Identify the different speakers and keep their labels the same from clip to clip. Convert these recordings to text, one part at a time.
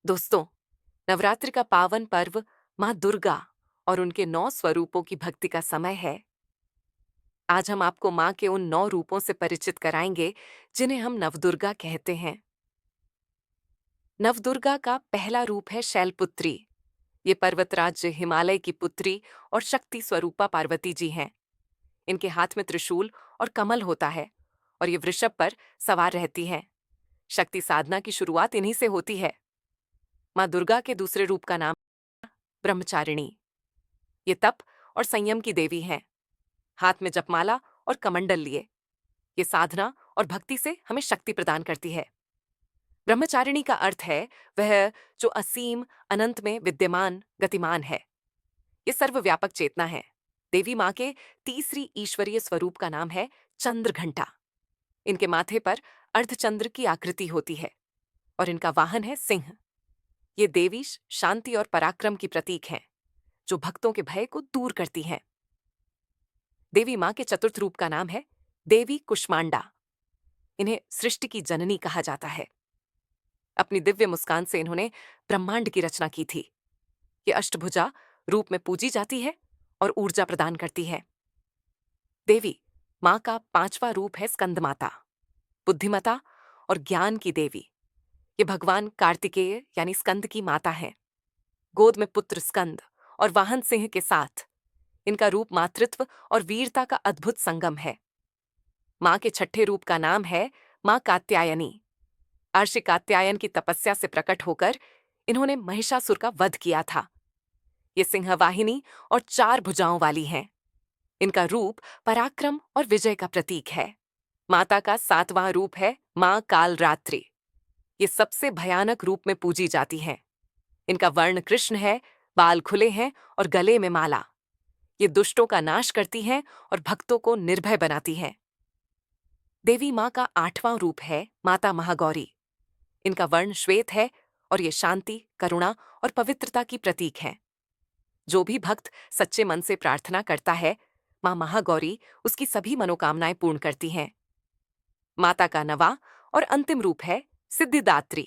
Speaker 1: दोस्तों, नवरात्रि का पावन पर्व माँ दुर्गा और उनके 9 स्वरूपों की भक्ति का समय है। आज हम आपको माँ के उन 9 रूपों से परिचित कराएंगे जिन्हें हम नवदुर्गा कहते हैं। नवदुर्गा का पहला रूप है शैलपुत्री। ये पर्वतराज हिमालय की पुत्री और शक्ति स्वरूपा पार्वती जी हैं। इनके हाथ में त्रिशूल और कमल होता है और ये वृषभ पर सवार रहती हैं। शक्ति साधना की शुरुआत इन्हीं से होती है। माँ दुर्गा के दूसरे रूप का नाम ब्रह्मचारिणी। ये तप और संयम की देवी हैं। हाथ में जपमाला और कमंडल लिए। ये साधना और भक्ति से हमें शक्ति प्रदान करती है। ब्रह्मचारिणी का अर्थ है वह जो असीम अनंत में विद्यमान गतिमान है। ये सर्वव्यापक चेतना है। देवी माँ के तीसरी ईश्वरीय स्वरूप का नाम है चंद्रघंटा। इनके माथे पर अर्धचंद्र की आकृति होती है और इनका वाहन है सिंह। ये देवी शांति और पराक्रम की प्रतीक हैं, जो भक्तों के भय को दूर करती हैं। देवी माँ के चतुर्थ रूप का नाम है देवी कुष्मांडा। इन्हें सृष्टि की जननी कहा जाता है। अपनी दिव्य मुस्कान से इन्होंने ब्रह्मांड की रचना की थी। ये अष्टभुजा रूप में पूजी जाती है और ऊर्जा प्रदान करती है। देवी माँ का पांचवा रूप है स्कंद माता, बुद्धिमता और ज्ञान की देवी। ये भगवान कार्तिकेय यानी स्कंद की माता है। गोद में पुत्र स्कंद और वाहन सिंह के साथ इनका रूप मातृत्व और वीरता का अद्भुत संगम है। माँ के छठे रूप का नाम है माँ कात्यायनी। अर्षि कात्यायन की तपस्या से प्रकट होकर इन्होंने महिषासुर का वध किया था। ये सिंहवाहिनी और 4 भुजाओं वाली हैं। इनका रूप पराक्रम और विजय का प्रतीक है। माता का 7वां रूप है माँ कालरात्रि। ये सबसे भयानक रूप में पूजी जाती हैं। इनका वर्ण कृष्ण है, बाल खुले हैं और गले में माला। ये दुष्टों का नाश करती हैं और भक्तों को निर्भय बनाती हैं। देवी माँ का 8वां रूप है माता महागौरी। इनका वर्ण श्वेत है और ये शांति, करुणा और पवित्रता की प्रतीक हैं। जो भी भक्त सच्चे मन से प्रार्थना करता है, माँ महागौरी उसकी सभी मनोकामनाएं पूर्ण करती हैं। माता का 9वां और अंतिम रूप है सिद्धिदात्री।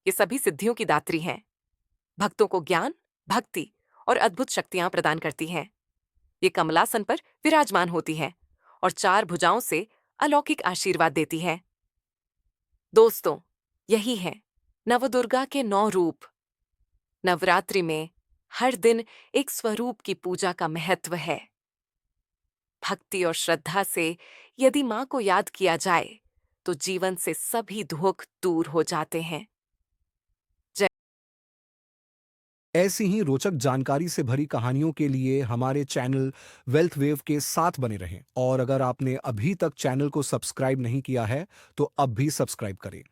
Speaker 1: ये सभी सिद्धियों की दात्री हैं। भक्तों को ज्ञान, भक्ति और अद्भुत शक्तियां प्रदान करती हैं। ये कमलासन पर विराजमान होती हैं और 4 भुजाओं से अलौकिक आशीर्वाद देती हैं। दोस्तों, यही है नवदुर्गा के 9 रूप। नवरात्रि में हर दिन एक स्वरूप की पूजा का महत्व है। भक्ति और श्रद्धा से यदि माँ को याद किया जाए तो जीवन से सभी दुख दूर हो जाते हैं। जय।
Speaker 2: ऐसी ही रोचक जानकारी से भरी कहानियों के लिए हमारे चैनल वेल्थ वेव के साथ बने रहें और अगर आपने अभी तक चैनल को सब्सक्राइब नहीं किया है तो अब भी सब्सक्राइब करें।